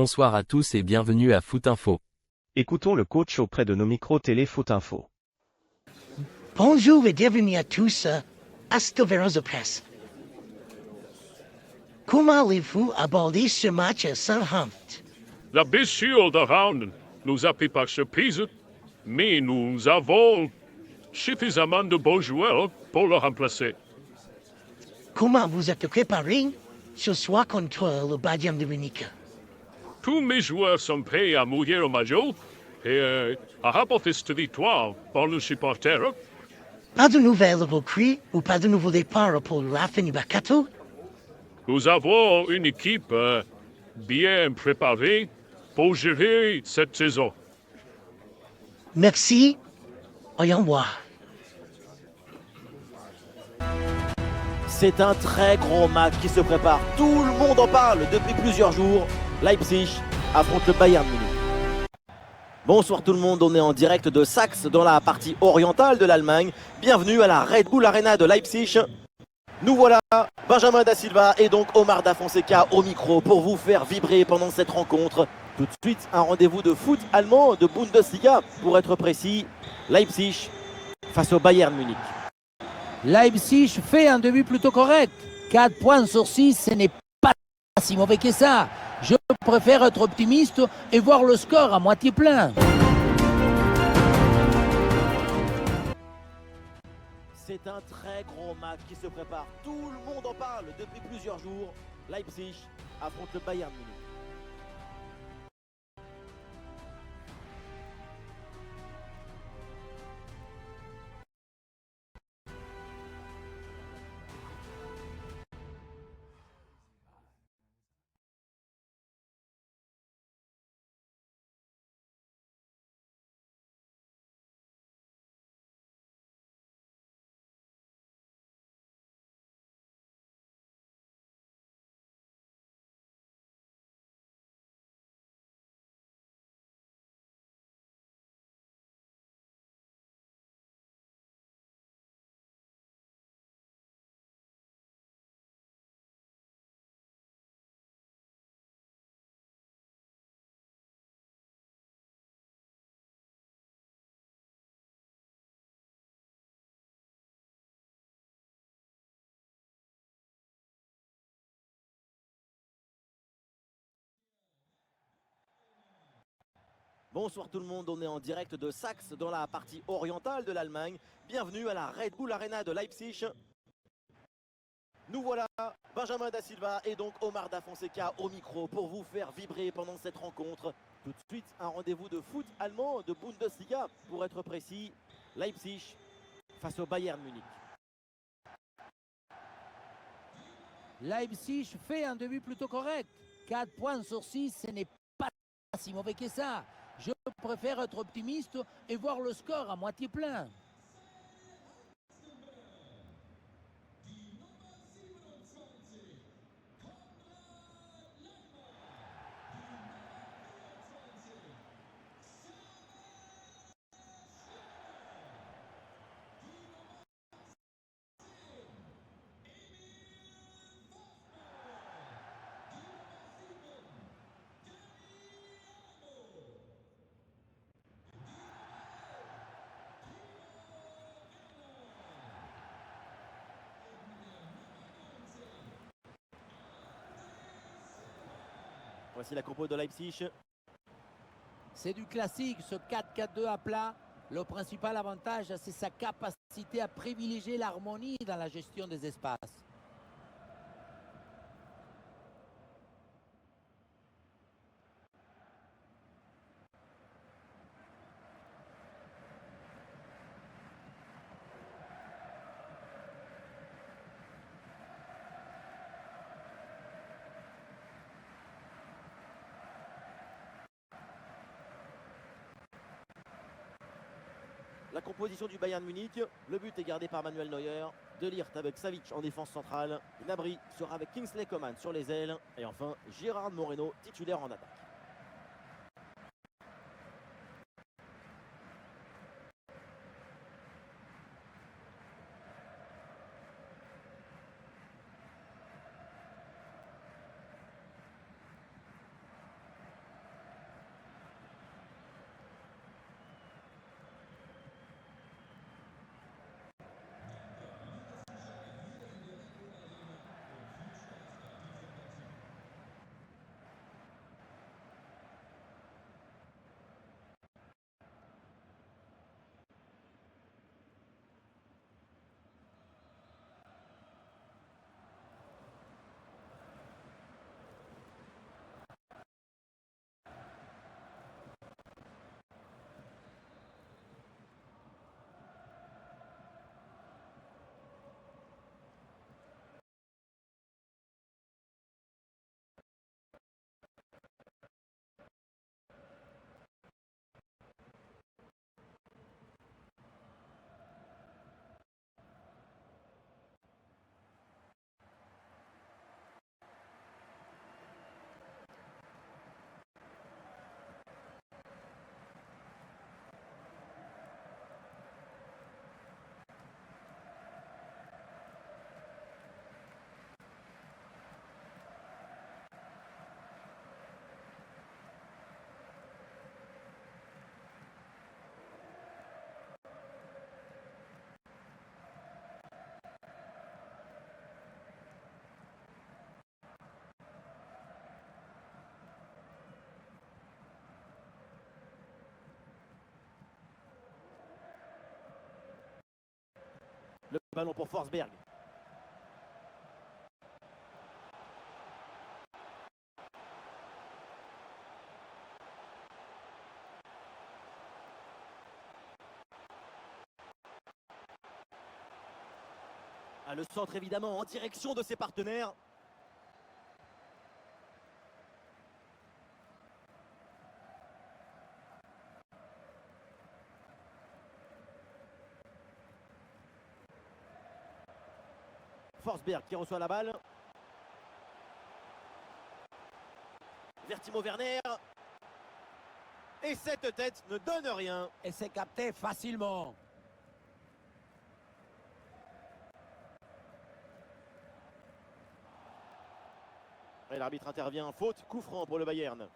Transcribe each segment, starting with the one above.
Bonsoir à tous et bienvenue à Foot Info. Écoutons le coach auprès de nos micros télé Foot Info. Bonjour et bienvenue à tous à Stoveros de Presse. Comment allez-vous aborder ce match à Southampton? La blessure de Round nous a pris par surprise, mais nous avons suffisamment de bons joueurs pour le remplacer. Comment vous êtes préparé ce soir contre le Bayern de Munich? Tous mes joueurs sont prêts à mouiller au maillot et à rapporter cette victoire pour nos supporters. Pas de nouvelles recrues ou pas de nouveaux départs pour la fin du mercato? Nous avons une équipe bien préparée pour gérer cette saison. Merci. Au revoir. C'est un très gros match qui se prépare. Tout le monde en parle depuis plusieurs jours. Leipzig affronte le Bayern Munich. Bonsoir tout le monde, on est en direct de Saxe dans la partie orientale de l'Allemagne. Bienvenue à la Red Bull Arena de Leipzig. Nous voilà, Benjamin Da Silva et donc Omar Da Fonseca au micro pour vous faire vibrer pendant cette rencontre. Tout de suite, un rendez-vous de foot allemand, de Bundesliga pour être précis. Leipzig face au Bayern Munich. Leipzig fait un début plutôt correct. 4 points sur 6, ce n'est pas si mauvais que ça. Je préfère être optimiste et voir le score à moitié plein. C'est un très gros match qui se prépare. Tout le monde en parle depuis plusieurs jours. Leipzig affronte le Bayern Munich. Bonsoir tout le monde, on est en direct de Saxe dans la partie orientale de l'Allemagne. Bienvenue à la Red Bull Arena de Leipzig. Nous voilà, Benjamin Da Silva et donc Omar Da Fonseca au micro pour vous faire vibrer pendant cette rencontre. Tout de suite, un rendez-vous de foot allemand, de Bundesliga pour être précis. Leipzig face au Bayern Munich. Leipzig fait un début plutôt correct. 4 points sur 6, ce n'est pas si mauvais que ça. Je préfère être optimiste et voir le score à moitié plein. Voici la compo de Leipzig. C'est du classique, ce 4-4-2 à plat. Le principal avantage, c'est sa capacité à privilégier l'harmonie dans la gestion des espaces. La composition du Bayern Munich, le but est gardé par Manuel Neuer, De Ligt avec Savic en défense centrale, Gnabry sera avec Kingsley Coman sur les ailes, et enfin Gérard Moreno titulaire en attaque. Ballon pour Forsberg. Ah, le centre évidemment en direction de ses partenaires. Forsberg qui reçoit la balle. Timo Werner. Et cette tête ne donne rien. Et c'est capté facilement. Et l'arbitre intervient, faute, coup franc pour le Bayern.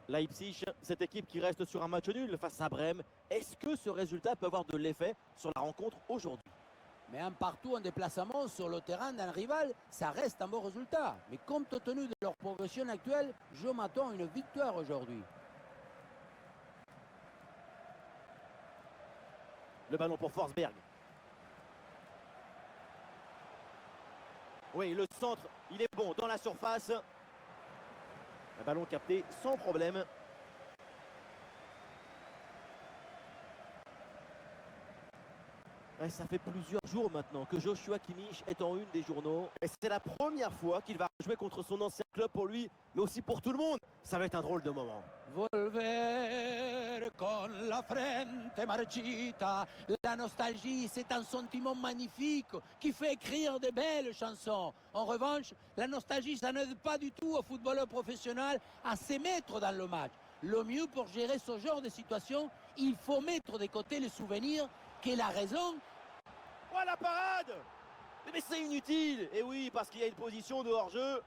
Leipzig, cette équipe qui reste sur un match nul face à Brême, est-ce que ce résultat peut avoir de l'effet sur la rencontre aujourd'hui? Mais un partout en déplacement sur le terrain d'un rival, ça reste un bon résultat. Mais compte tenu de leur progression actuelle, je m'attends à une victoire aujourd'hui. Le ballon pour Forsberg. Oui, le centre, il est bon dans la surface. Un ballon capté sans problème. Et ça fait plusieurs jours maintenant que Joshua Kimmich est en une des journaux. Et c'est la première fois qu'il va jouer contre son ancien club pour lui, mais aussi pour tout le monde. Ça va être un drôle de moment. Volver con la frente marchita. La nostalgie, c'est un sentiment magnifique qui fait écrire de belles chansons. En revanche, la nostalgie, ça n'aide pas du tout aux footballeurs professionnels à se mettre dans le match. Le mieux pour gérer ce genre de situation, il faut mettre de côté les souvenirs que la raison. Oh la parade! Mais c'est inutile! Et oui, parce qu'il y a une position de hors-jeu.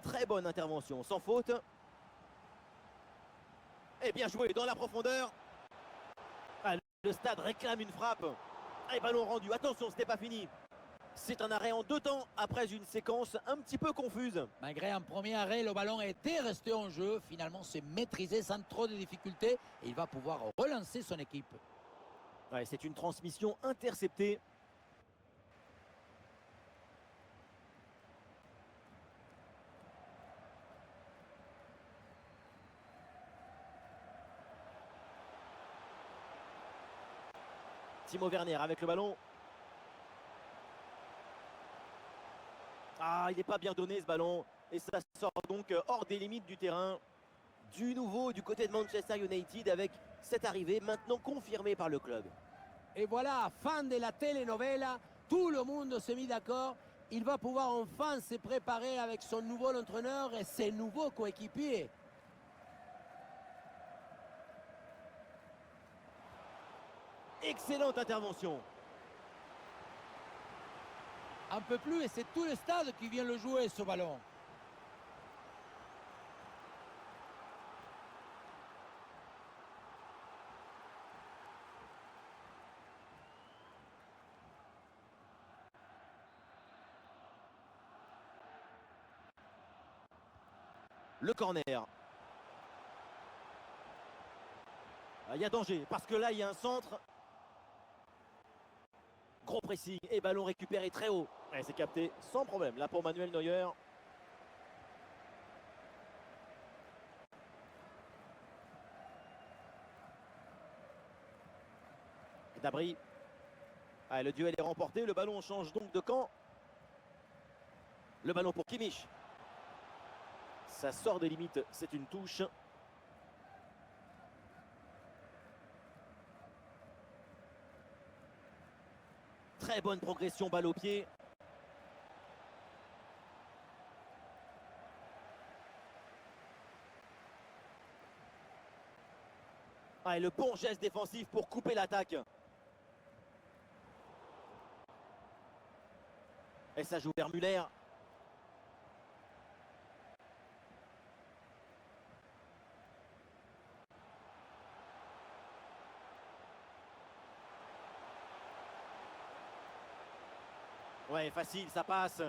Très bonne intervention, sans faute. Et bien joué dans la profondeur. Ah, le stade réclame une frappe. Et ballon rendu. Attention, ce n'est pas fini. C'est un arrêt en deux temps après une séquence un petit peu confuse. Malgré un premier arrêt, le ballon était resté en jeu. Finalement, c'est maîtrisé sans trop de difficultés. Et il va pouvoir relancer son équipe. Ouais, c'est une transmission interceptée. Timo Werner avec le ballon. Ah, il n'est pas bien donné ce ballon. Et ça sort donc hors des limites du terrain. Du nouveau du côté de Manchester United avec cette arrivée maintenant confirmée par le club. Et voilà, fin de la telenovela. Tout le monde s'est mis d'accord. Il va pouvoir enfin se préparer avec son nouveau entraîneur et ses nouveaux coéquipiers. Excellente intervention. Un peu plus et c'est tout le stade qui vient le jouer ce ballon. Le corner. Il y a danger parce que là il y a un centre. Gros pressing et ballon récupéré très haut. Et c'est capté sans problème là pour Manuel Neuer. Dabry. Ah, le duel est remporté, le ballon change donc de camp. Le ballon pour Kimmich. Ça sort des limites, c'est une touche. Très bonne progression, balle au pied. Ah, et le bon geste défensif pour couper l'attaque. Et ça joue vers Müller. Ouais, facile, ça passe.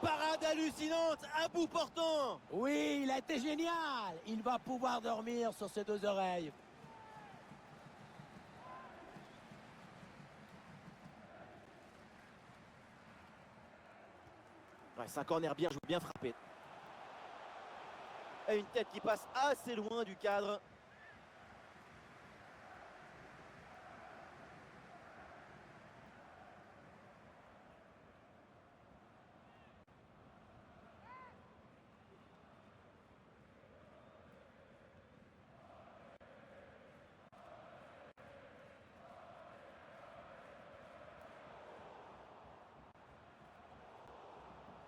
Parade hallucinante, à bout portant. Oui, il a été génial. Il va pouvoir dormir sur ses deux oreilles. Ouais, c'est un corner bien joué, bien frappé. Et une tête qui passe assez loin du cadre.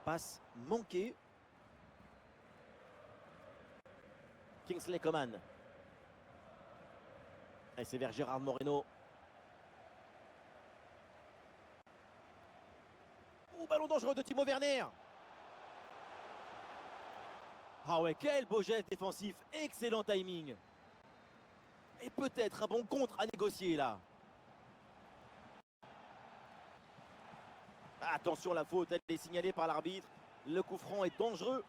Passe manquée. Kingsley Coman. Et c'est vers Gérard Moreno. Oh, ballon dangereux de Timo Werner. Ah ouais, quel beau geste défensif. Excellent timing. Et peut-être un bon contre à négocier là. Attention, la faute, elle est signalée par l'arbitre. Le coup franc est dangereux.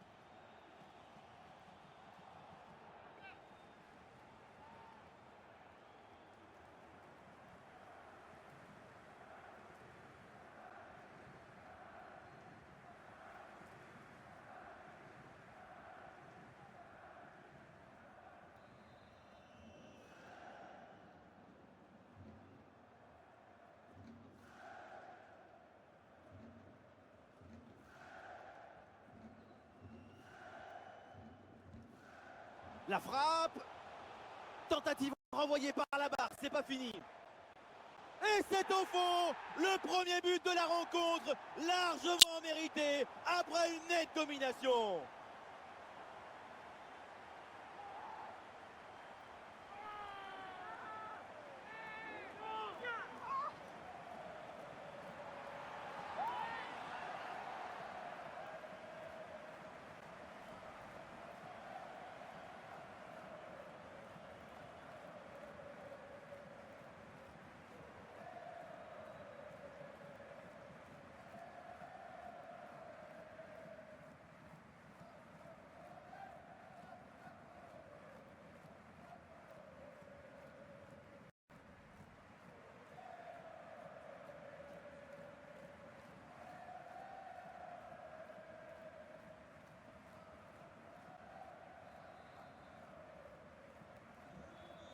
La frappe. Tentative renvoyée par la barre, c'est pas fini. Et c'est au fond, le premier but de la rencontre, largement mérité, après une nette domination.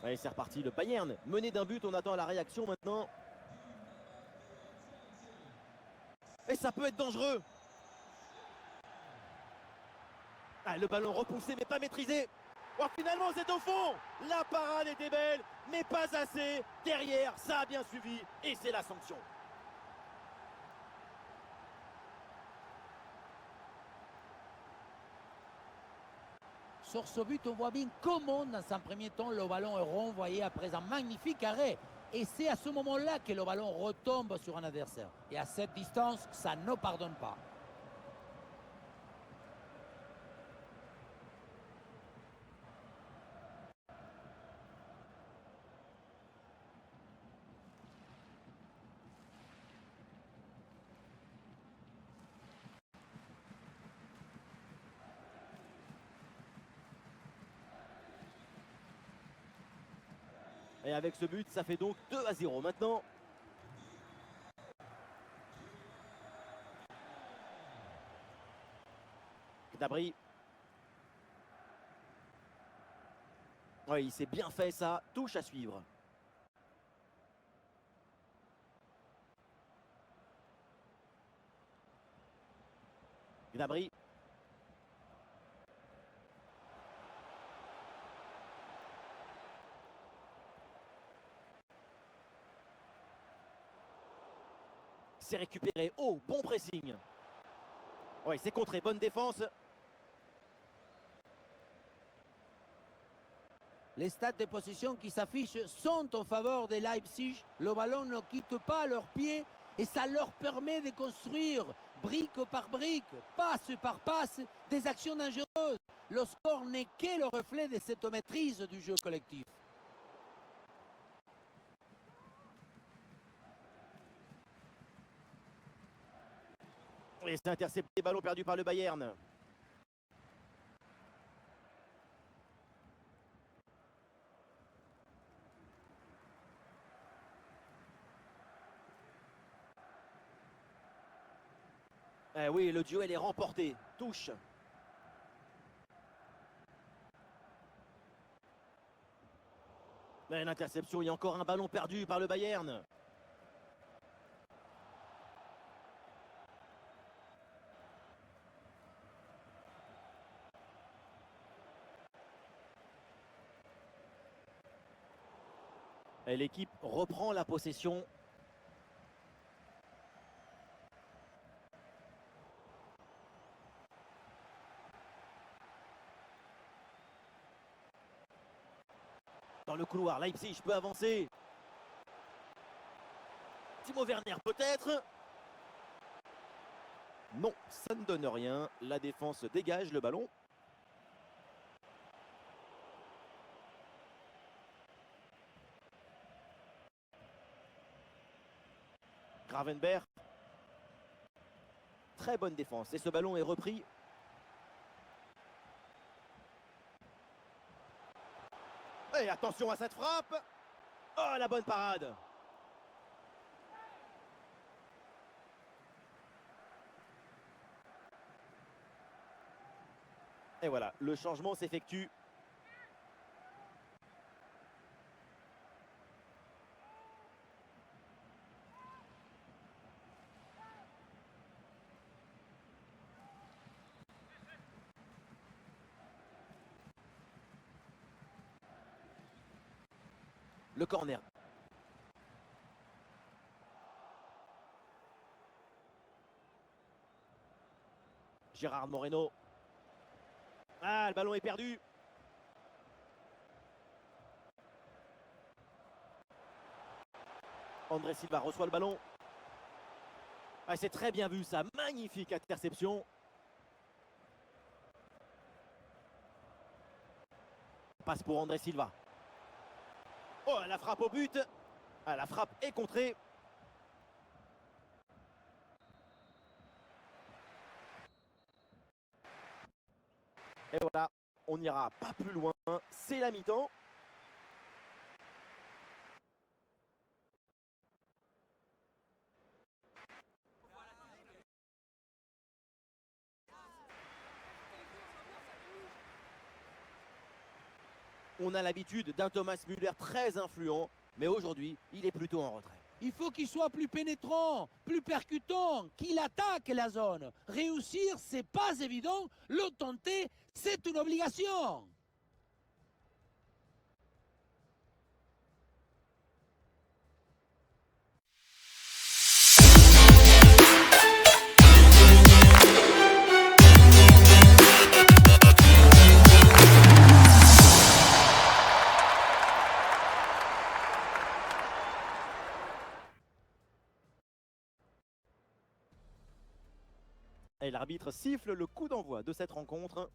Allez, c'est reparti, le Bayern mené d'un but, on attend la réaction maintenant. Et ça peut être dangereux. Ah, le ballon repoussé mais pas maîtrisé. Oh, finalement c'est au fond. La parade était belle mais pas assez. Derrière, ça a bien suivi et c'est la sanction. Sur ce but, on voit bien comment, dans un premier temps, le ballon est renvoyé après un magnifique arrêt. Et c'est à ce moment-là que le ballon retombe sur un adversaire. Et à cette distance, ça ne pardonne pas. Et avec ce but, ça fait donc 2-0 maintenant. Gnabry. Oui, il s'est bien fait ça. Touche à suivre. Gnabry. C'est récupéré. Oh, bon pressing. Oui, c'est contré. Bonne défense. Les stats de possession qui s'affichent sont en faveur de Leipzig. Le ballon ne quitte pas leurs pieds et ça leur permet de construire brique par brique, passe par passe, des actions dangereuses. Le score n'est que le reflet de cette maîtrise du jeu collectif. Et c'est intercepté, ballon perdu par le Bayern. Eh oui, le duel est remporté. Touche. Mais l'interception, il y a encore un ballon perdu par le Bayern. Et l'équipe reprend la possession. Dans le couloir, Leipzig peut avancer. Timo Werner peut-être. Non, ça ne donne rien. La défense dégage le ballon. Gravenberg. Très bonne défense. Et ce ballon est repris. Et attention à cette frappe. Oh, la bonne parade. Et voilà, le changement s'effectue. Le corner. Gérard Moreno. Ah, le ballon est perdu. André Silva reçoit le ballon. Ah, c'est très bien vu ça. Magnifique interception. Passe pour André Silva. Oh, la frappe au but. Ah, la frappe est contrée. Et voilà, on n'ira pas plus loin. C'est la mi-temps. On a l'habitude d'un Thomas Müller très influent, mais aujourd'hui, il est plutôt en retrait. Il faut qu'il soit plus pénétrant, plus percutant, qu'il attaque la zone. Réussir, c'est pas évident. Le tenter, c'est une obligation. Et l'arbitre siffle le coup d'envoi de cette rencontre.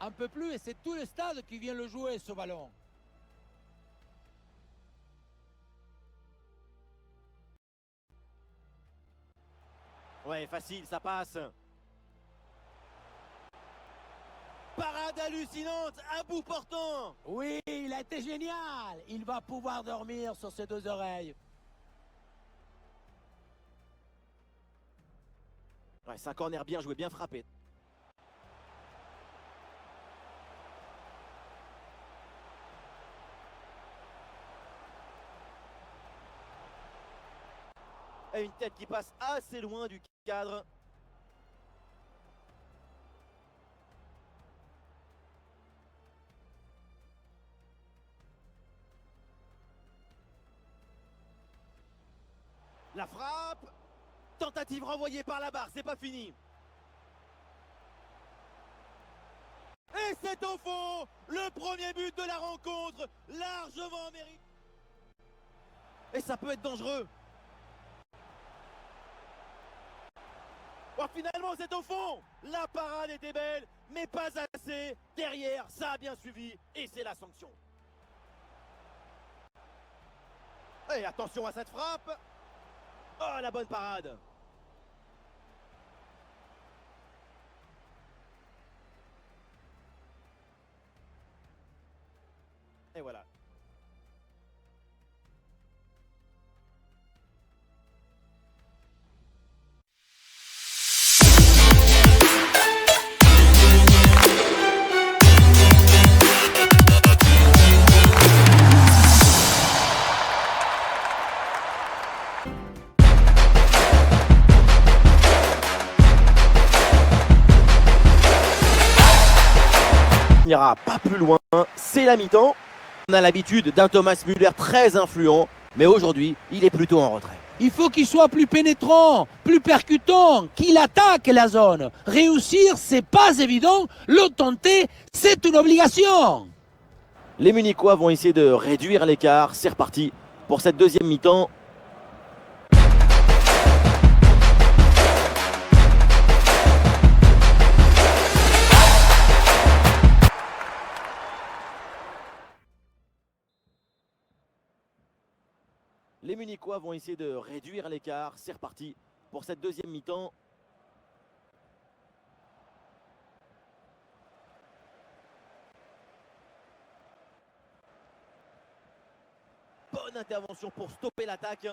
Un peu plus et c'est tout le stade qui vient le jouer, ce ballon. Ouais, facile, ça passe. Parade hallucinante, à bout portant. Oui, il a été génial. Il va pouvoir dormir sur ses deux oreilles. Ouais, c'est un corner bien joué, bien frappé. Et une tête qui passe assez loin du cadre. La frappe. Tentative renvoyée par la barre, c'est pas fini. Et c'est au fond, le premier but de la rencontre, largement mérité. Et ça peut être dangereux. Oh, finalement, c'est au fond. La parade était belle, mais pas assez. Derrière, ça a bien suivi et c'est la sanction. Et attention à cette frappe. Oh, la bonne parade. Et voilà. On n'ira pas plus loin, c'est la mi-temps. On a l'habitude d'un Thomas Müller très influent, mais aujourd'hui, il est plutôt en retrait. Il faut qu'il soit plus pénétrant, plus percutant, qu'il attaque la zone. Réussir, c'est pas évident. Le tenter, c'est une obligation. Les Munichois vont essayer de réduire l'écart. C'est reparti pour cette deuxième mi-temps. Les Munichois vont essayer de réduire l'écart. C'est reparti pour cette deuxième mi-temps. Bonne intervention pour stopper l'attaque.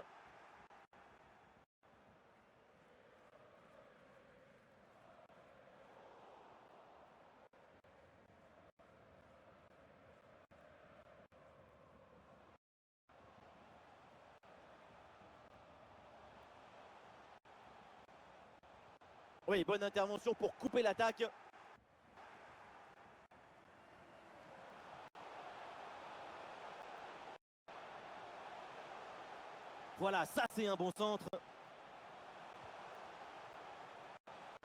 Oui, bonne intervention pour couper l'attaque. Voilà, ça c'est un bon centre.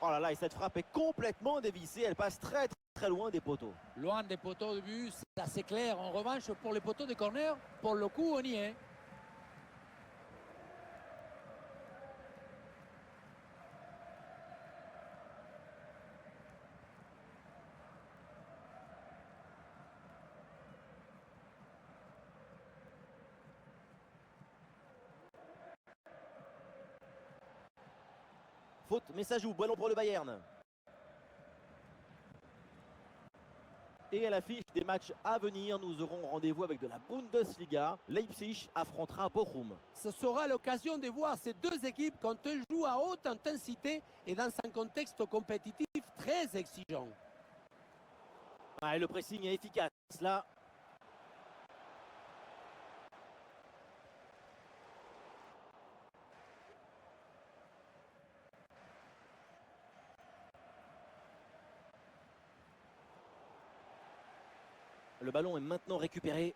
Oh là là, et cette frappe est complètement dévissée. Elle passe très très loin des poteaux. Loin des poteaux de but, c'est assez clair. En revanche, pour les poteaux de corner, pour le coup, on y est. Faute, mais ça joue. Ballon pour le Bayern. Et à l'affiche des matchs à venir, nous aurons rendez-vous avec de la Bundesliga. Leipzig affrontera Bochum. Ce sera l'occasion de voir ces deux équipes quand elles jouent à haute intensité et dans un contexte compétitif très exigeant. Ah, et le pressing est efficace là. Le ballon est maintenant récupéré.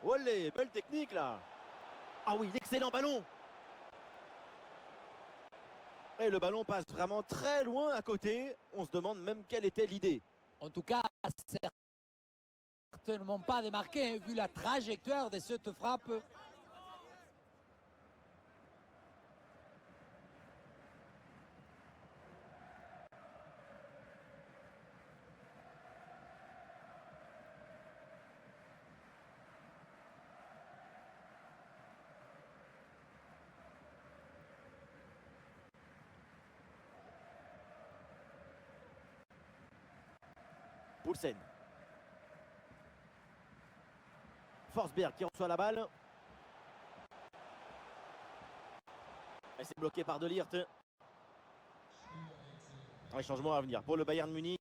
Olé, belle technique là. Ah oui, l'excellent ballon. Et le ballon passe vraiment très loin à côté. On se demande même quelle était l'idée. En tout cas, certainement pas démarqué, vu la trajectoire de cette frappe. Poulsen. Forsberg qui reçoit la balle. Et c'est bloqué par De Ligt. Un changement à venir pour le Bayern Munich.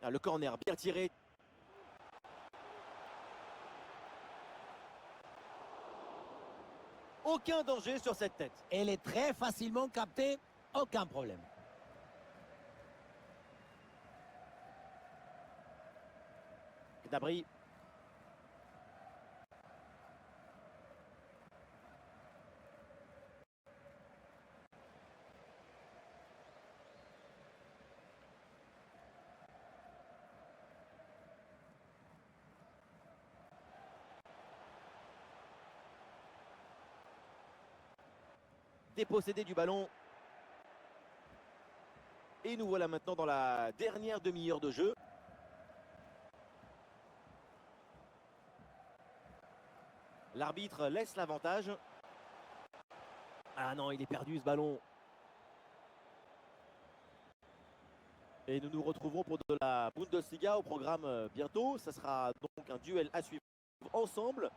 Ah, le corner bien tiré. Aucun danger sur cette tête. Elle est très facilement captée, aucun problème. Gnabry. Dépossédé du ballon. Et nous voilà maintenant dans la dernière demi-heure de jeu. L'arbitre laisse l'avantage. Ah non, il est perdu ce ballon. Et nous nous retrouverons pour de la Bundesliga au programme bientôt. Ça sera donc un duel à suivre ensemble.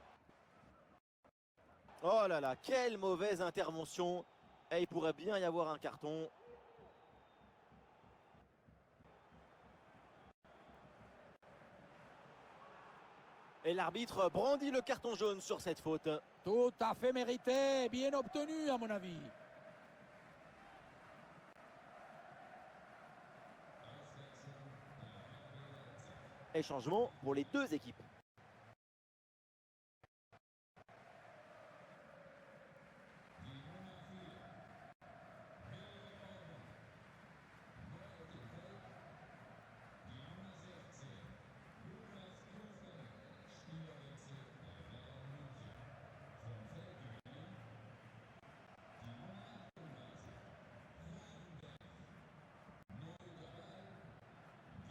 Oh là là, quelle mauvaise intervention. Et il pourrait bien y avoir un carton. Et l'arbitre brandit le carton jaune sur cette faute. Tout à fait mérité, bien obtenu à mon avis. Et changement pour les deux équipes.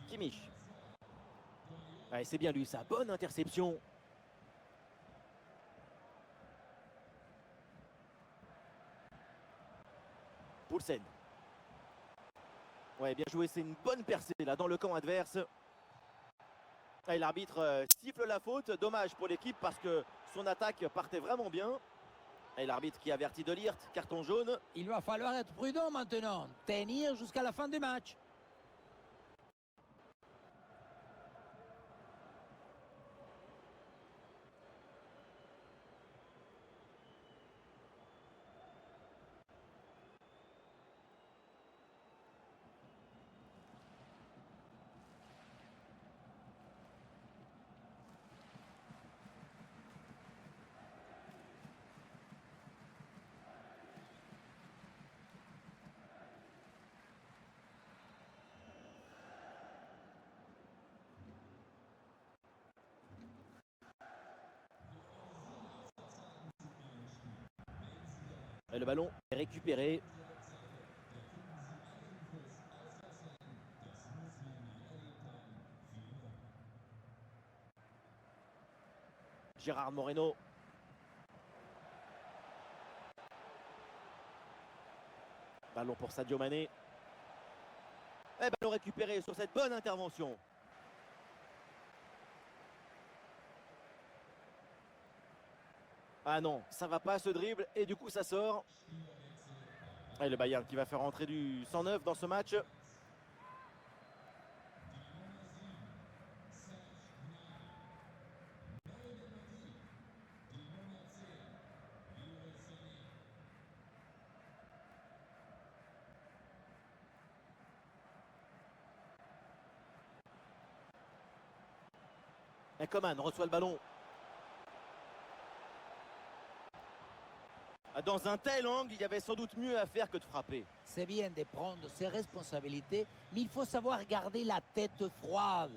Kimmich. Ouais, c'est bien lui, sa bonne interception. Poulsen. Ouais, bien joué, c'est une bonne percée là dans le camp adverse. Et l'arbitre siffle la faute. Dommage pour l'équipe parce que son attaque partait vraiment bien. Et l'arbitre qui avertit De Ligt, carton jaune. Il va falloir être prudent maintenant, tenir jusqu'à la fin du match. Et le ballon est récupéré. Gérard Moreno. Ballon pour Sadio Mané. Et ballon récupéré sur cette bonne intervention. Ah non, ça va pas ce dribble et du coup ça sort. Et le Bayern qui va faire entrer du 109 dans ce match. Et Coman reçoit le ballon. Dans un tel angle, il y avait sans doute mieux à faire que de frapper. C'est bien de prendre ses responsabilités, mais il faut savoir garder la tête froide.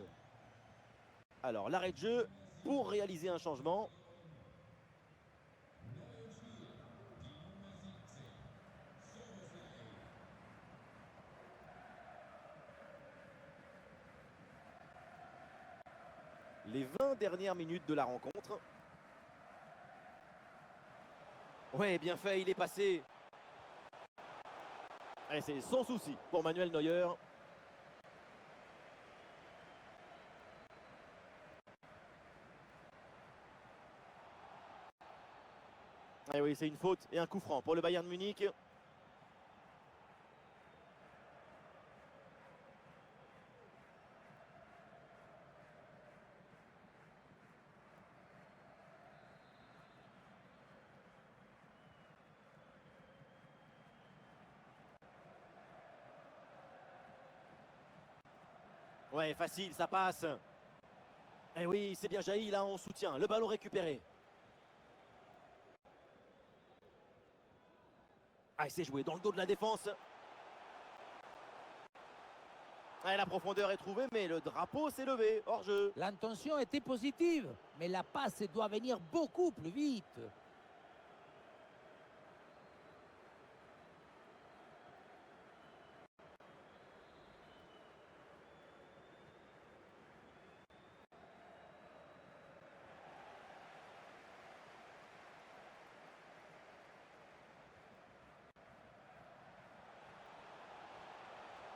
Alors l'arrêt de jeu pour réaliser un changement. Les 20 dernières minutes de la rencontre. Ouais, bien fait, il est passé. Et c'est sans souci pour Manuel Neuer. Et oui, c'est une faute et un coup franc pour le Bayern de Munich. Ouais, facile, ça passe. Eh oui, c'est bien jailli là en soutien. Le ballon récupéré. Ah, il s'est joué dans le dos de la défense. Ouais, la profondeur est trouvée, mais le drapeau s'est levé. Hors jeu. L'intention était positive, mais la passe doit venir beaucoup plus vite.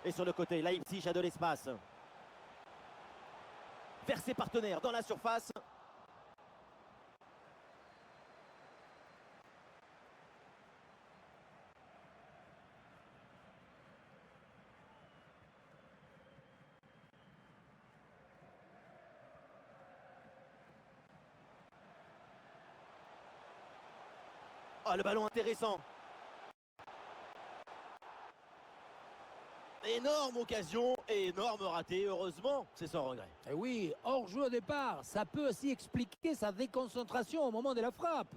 Et sur le côté, Leipzig a de l'espace. Vers ses partenaires dans la surface. Oh, le ballon intéressant. Énorme occasion et énorme raté. Heureusement, c'est sans regret. Et oui, hors-jeu au départ, ça peut aussi expliquer sa déconcentration au moment de la frappe.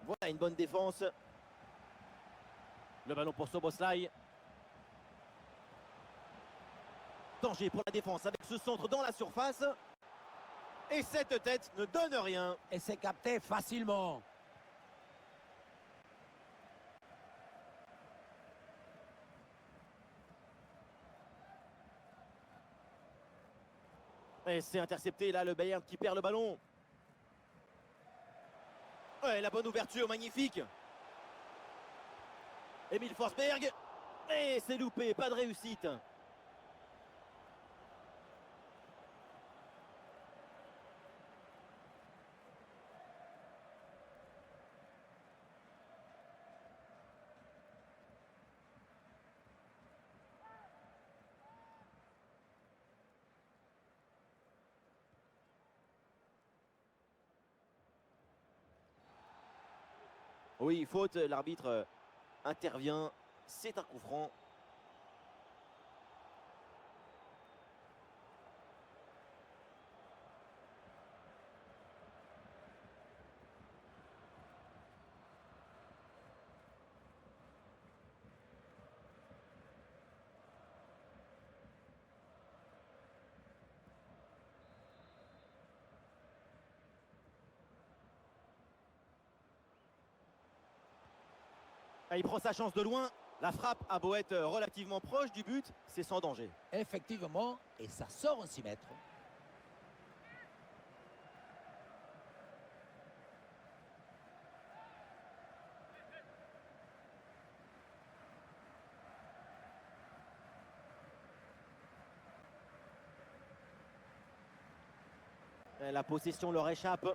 Voilà une bonne défense. Le ballon pour Szoboszlai. Danger pour la défense avec ce centre dans la surface. Et cette tête ne donne rien. Et c'est capté facilement. Et c'est intercepté là, le Bayern qui perd le ballon. Ouais, la bonne ouverture, magnifique. Emil Forsberg. Et c'est loupé, pas de réussite. Oui, faute, l'arbitre intervient. C'est un coup franc. Ah, il prend sa chance de loin. La frappe a beau être relativement proche du but, c'est sans danger. Effectivement, et ça sort en 6 mètres. La possession leur échappe.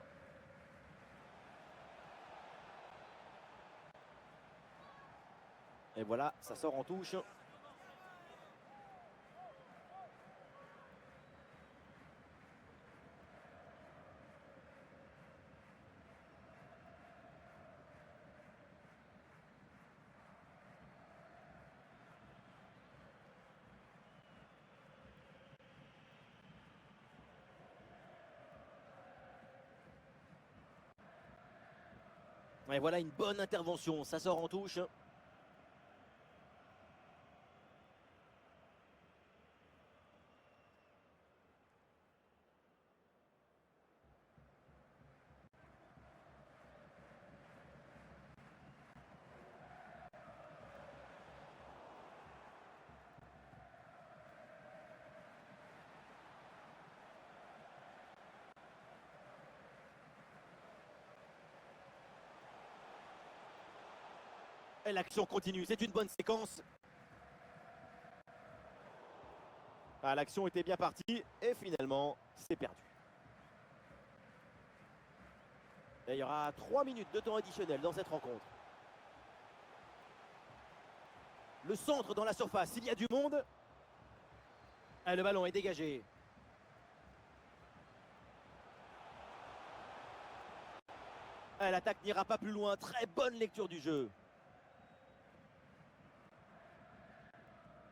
Et voilà, ça sort en touche. Et voilà une bonne intervention, ça sort en touche. Et l'action continue, c'est une bonne séquence. Ah, l'action était bien partie et finalement, c'est perdu. Et il y aura 3 minutes de temps additionnel dans cette rencontre. Le centre dans la surface, il y a du monde. Et le ballon est dégagé. Et l'attaque n'ira pas plus loin. Très bonne lecture du jeu.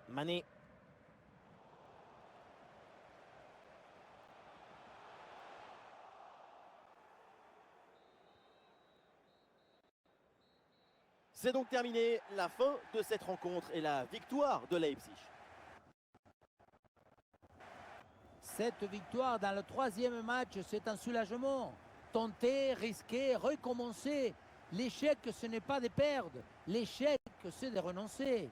Mané. C'est donc terminé, la fin de cette rencontre et la victoire de Leipzig. Cette victoire dans le troisième match, c'est un soulagement. Tenter, risquer, recommencer. L'échec, ce n'est pas de perdre. L'échec, c'est de renoncer.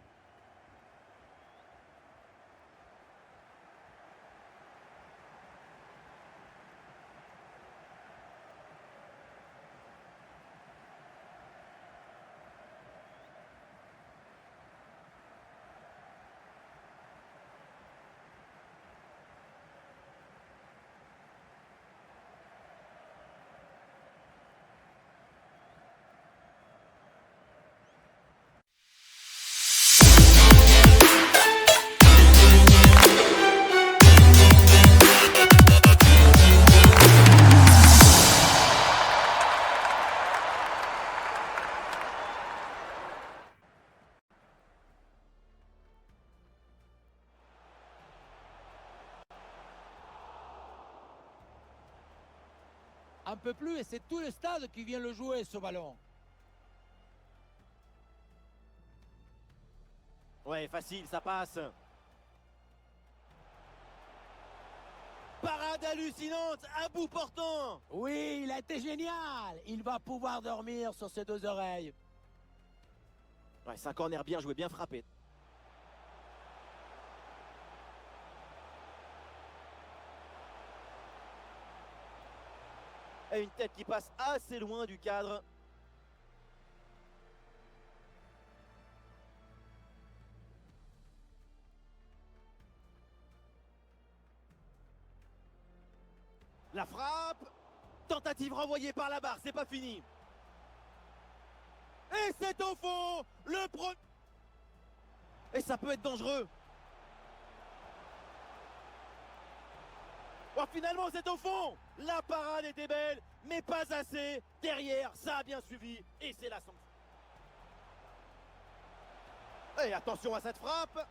Un peu plus et c'est tout le stade qui vient le jouer ce ballon. Ouais, facile, ça passe. Parade hallucinante, à bout portant. Oui, il a été génial. Il va pouvoir dormir sur ses deux oreilles. Ouais, c'est un corner bien joué, bien frappé. Et une tête qui passe assez loin du cadre. La frappe. Tentative renvoyée par la barre, c'est pas fini. Et c'est au fond. Et ça peut être dangereux. Oh, finalement, c'est au fond. La parade était belle, mais pas assez. Derrière, ça a bien suivi. Et c'est la sanction. Et attention à cette frappe.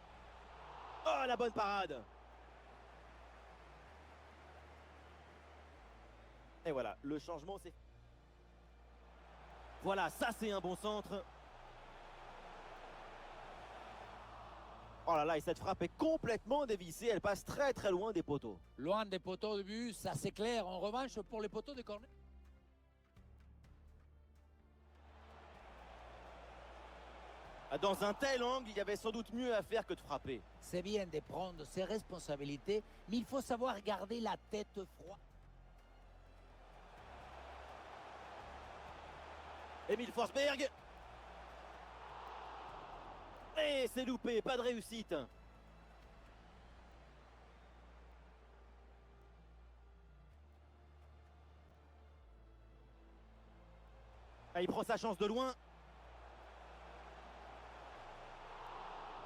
Oh, la bonne parade. Et voilà, le changement, c'est... Voilà, ça, c'est un bon centre. Oh là là, et cette frappe est complètement dévissée. Elle passe très très loin des poteaux. Loin des poteaux de but, ça c'est clair. En revanche, pour les poteaux de corner. Dans un tel angle, il y avait sans doute mieux à faire que de frapper. C'est bien de prendre ses responsabilités, mais il faut savoir garder la tête froide. Emile Forsberg. Et c'est loupé, pas de réussite. Ah, il prend sa chance de loin.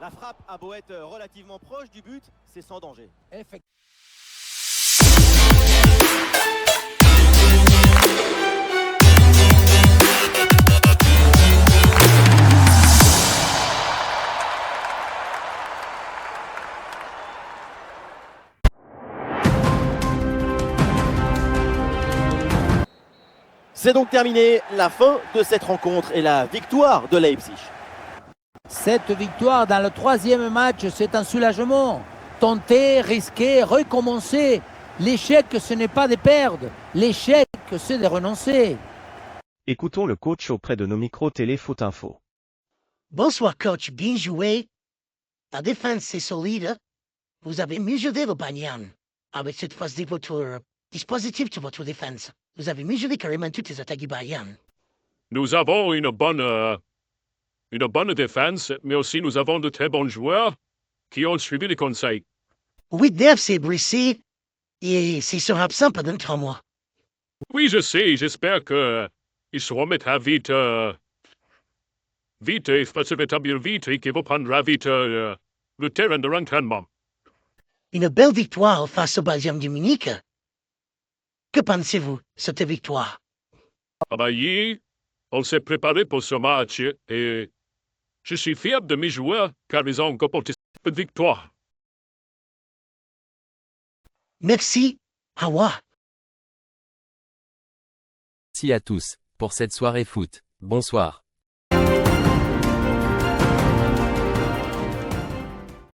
La frappe a beau être relativement proche du but, c'est sans danger. Effectivement. C'est donc terminé, la fin de cette rencontre et la victoire de Leipzig. Cette victoire dans le troisième match, c'est un soulagement. Tenter, risquer, recommencer. L'échec, ce n'est pas de perdre. L'échec, c'est de renoncer. Écoutons le coach auprès de nos micros télé Foot Info. Bonsoir coach, bien joué. La défense c'est solide. Vous avez mesuré le Bayern avec cette phase de votre dispositif de votre défense. Vous avez mesuré carrément toutes les attaques du Bayern. Nous avons une bonne défense, mais aussi nous avons de très bons joueurs qui ont suivi les conseils. Oui, Dave s'est blessé et s'il sera absent pendant 3 mois. Oui, je sais, j'espère qu'il se remettra vite Vite, face rétablir vite qui vous prendra vite le terrain de l'entraînement. Une belle victoire face au Bayern de Munich. Que pensez-vous, cette victoire? Ah bah, on s'est préparé pour ce match et je suis fier de mes joueurs car ils ont comporté cette victoire. Merci, au revoir. Merci à tous pour cette soirée foot. Bonsoir.